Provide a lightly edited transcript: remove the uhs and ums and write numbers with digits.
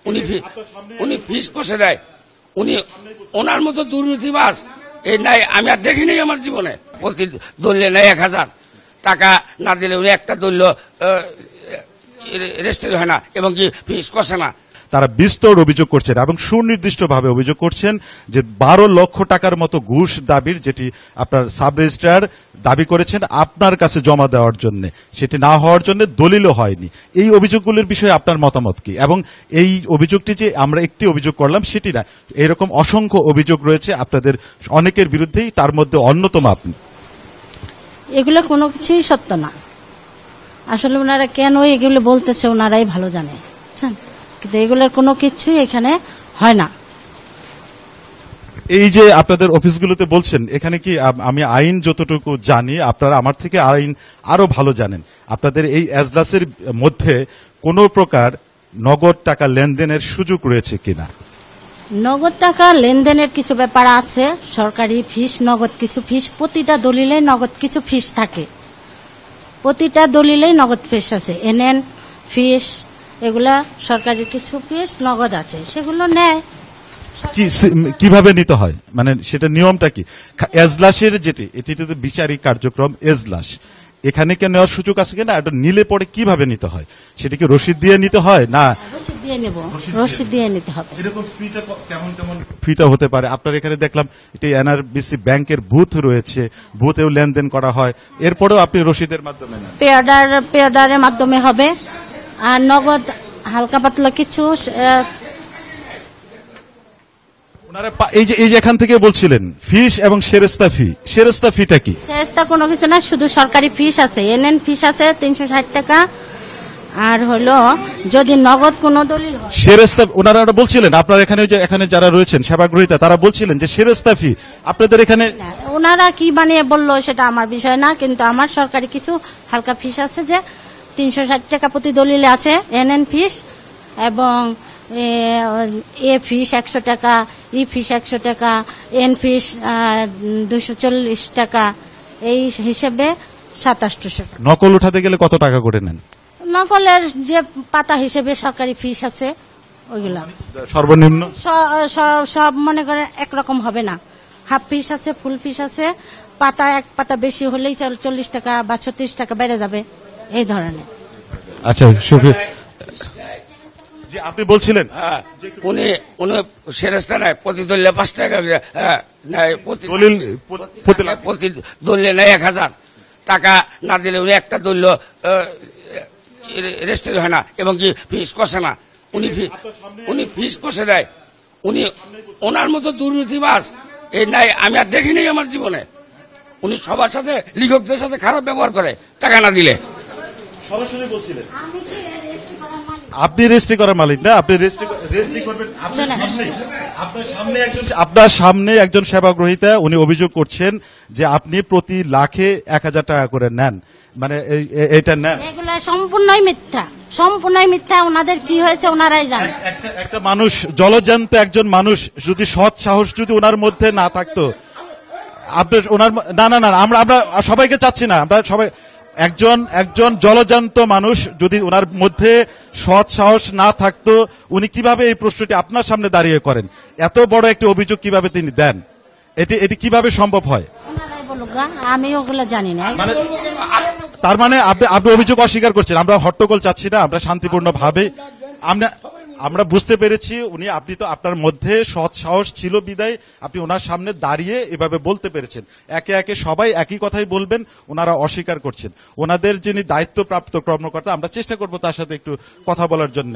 উনি ফিস কষে দেয়। উনি ওনার মতো দুর্নীতিবাজ এই নাই আমি আর দেখিনি আমার জীবনে। প্রতি দলীয় নেয় 1000 টাকা না দিলে উনি একটা দলীয় রেজিস্ট্রি হয় না এবং কি ফিস কষে না। তারা বিস্তর অভিযোগ করছেন এবং সুনির্দিষ্টভাবে অভিযোগ করছেন যে 12 লক্ষ টাকার মতো ঘুষ দাবির, যেটি আপনার সাব রেজিস্ট্রার দাবি করেছেন আপনার কাছে জমা দেওয়ার জন্য, সেটি না হওয়ার জন্য দলিলও হয়নি। এই অভিযোগগুলোর বিষয়ে আপনার মতামত কি? এবং এই অভিযোগটি যে আমরা একটি অভিযোগ করলাম সেটি না, এরকম অসংখ্য অভিযোগ রয়েছে আপনাদের অনেকের বিরুদ্ধেই, তার মধ্যে অন্যতম আপনি। এগুলো কোনো কিছুই সত্য না। আসলে ওনারা কেন এগুলো বলতেছে ওনারাই ভালো জানে, বুঝছেন? কিন্তু এগুলোর কোনো কিছুই এখানে হয় না। এই যে আপনাদের অফিসগুলোতে বলছেন, এখানে কি আমি আইন যতটুকু জানি আপনারা আমার থেকে আইন আরো ভালো জানেন, আপনাদের এই এজলাসের মধ্যে কোনো প্রকার নগদ টাকা লেনদেনের সুযোগ রয়েছে কিনা? নগদ টাকা লেনদেনের কিছু ব্যাপার আছে, সরকারি ফিস, নগদ কিছু ফিস, প্রতিটা দলিলেই নগদ কিছু ফিস থাকে, প্রতিটা দলিলেই নগদ ফিস আছে। এনএন ফিস, এগুলা সরকারি কিছু ফিস নগদ আছে, সেগুলো নেয়। কিভাবে নিতে হয়, মানে সেটা নিয়মটা কি? এজলাসের যেটি, এটি তো বিচারিক কার্যক্রম এজলাস, এখানে কি নেওয়ার সুযোগ আছে কিনা? এটা নিলে পরে কিভাবে নিতে হয়? সেটা কি রসিদ দিয়ে নিতে হয়? না রসিদ দিয়ে নেব, রসিদ দিয়ে নিতে হবে। এরকম ফিটা কেমন কেমন ফিটা হতে পারে? আপনার এখানে দেখলাম এটি এনআরবিসি ব্যাংকের বুথ রয়েছে, বুথেও লেনদেন করা হয়, এরপরেও আপনি রসিদের মাধ্যমে নেন? পেয়ার্ডারের মাধ্যমে হবে। আর নগদ হালকা পাতলা কিছু এই যে এখান থেকে বলছিলেন ফিস এবং সেরেস্তা ফি, সেরেস্তা ফিটা কি? সেরেস্তা কোনো কিছু না, শুধু সরকারি ফিস আছে, এনএন ফিস আছে 360 টাকা। আর হলো যদি নগদ কোনো দলিল হয় সেরেস্তা, ওনারা বলছিলেন আপনার এখানে, যে এখানে যারা রয়েছেন সেবাগ্রহীতা তারা বলছিলেন যে সেরেস্তা ফি আপনাদের এখানে। ওনারা কি বানিয়ে বললো সেটা আমার বিষয় না, কিন্তু আমার সরকারি কিছু হালকা ফিস আছে যে 360 টাকা প্রতি দলিলে আছে, এনএন ফিস এবং এ ফিস 100 টাকা, ই ফিস 100 টাকা, এন ফিস 240 টাকা, এই হিসেবে 2700 টাকা। নকল উঠাতে গেলে কত টাকা করে নেন? নকলের যে পাতা হিসেবে সরকারি ফিস আছে ওইগুলা সর্বনিম্ন সব মনে করে একরকম হবে না, হাফ ফিস আছে, ফুল ফিস আছে। পাতা এক পাতা বেশি হলেই 40 টাকা বা 36 টাকা বেড়ে যাবে, এই ধরনের। আচ্ছা, যে আপনি বলছিলেন উনি সেরেস্তা নেয় প্রতি দলীয় 5 টাকা নেয়, প্রতি দলীয় নেয় 1000 টাকা না দিলে উনি একটা দলীয় রেজিস্ট্রি হয় না এবং কি ফিস কষে না। উনি ফিস কষে দেয়। উনি ওনার মতো দুর্নীতিবাজ এই নাই আমি আর দেখিনি আমার জীবনে। উনি সবার সাথে, লেখকদের সাথে খারাপ ব্যবহার করে টাকা না দিলে। সরাসরি বলছিলেন আপনি রেজিস্ট্রি করার মালিক না, আপনি রেজিস্ট্রি করবেন আপনার সামনে একজন সেবাগ্রহীতা, উনি অভিযোগ করছেন যে আপনি প্রতি লাখে 1000 টাকা করে নেন, মানে এটা নেন। এগুলো সম্পূর্ণই মিথ্যা, সম্পূর্ণই মিথ্যা। ওনাদের কি হয়েছে ওনারাই জানেন। একটা মানুষ, জলজান্ত একজন মানুষ, যদি সৎ সাহস যদি ওনার মধ্যে না থাকতো, আপনার ওনার না আমরা সবাইকে চাচ্ছি না, আমরা সবাই একজন জলজান্ত মানুষ যদি ওনার মধ্যে সৎ সাহস না থাকতো, উনি কিভাবে এই প্রশ্নটি আপনার সামনে দাঁড়িয়ে করেন? এত বড় একটি অভিযোগ কিভাবে তিনি দেন? এটি কিভাবে সম্ভব হয়? আমি ওগুলো জানি না। তার মানে আপনি অভিযোগ অস্বীকার করছেন। আমরা হট্টগোল চাচ্ছি না, আমরা শান্তিপূর্ণ ভাবে আমরা বুঝতে পেরেছি আপনি তো আপনার মধ্যে সৎ সাহস ছিল বিদায় আপনি ওনার সামনে দাঁড়িয়ে এভাবে বলতে পেরেছেন। একে একে সবাই একই কথাই বলবেন, ওনারা অস্বীকার করছেন। ওনাদের যিনি দায়িত্বপ্রাপ্ত কর্মকর্তা, আমরা চেষ্টা করব তার সাথে একটু কথা বলার জন্য।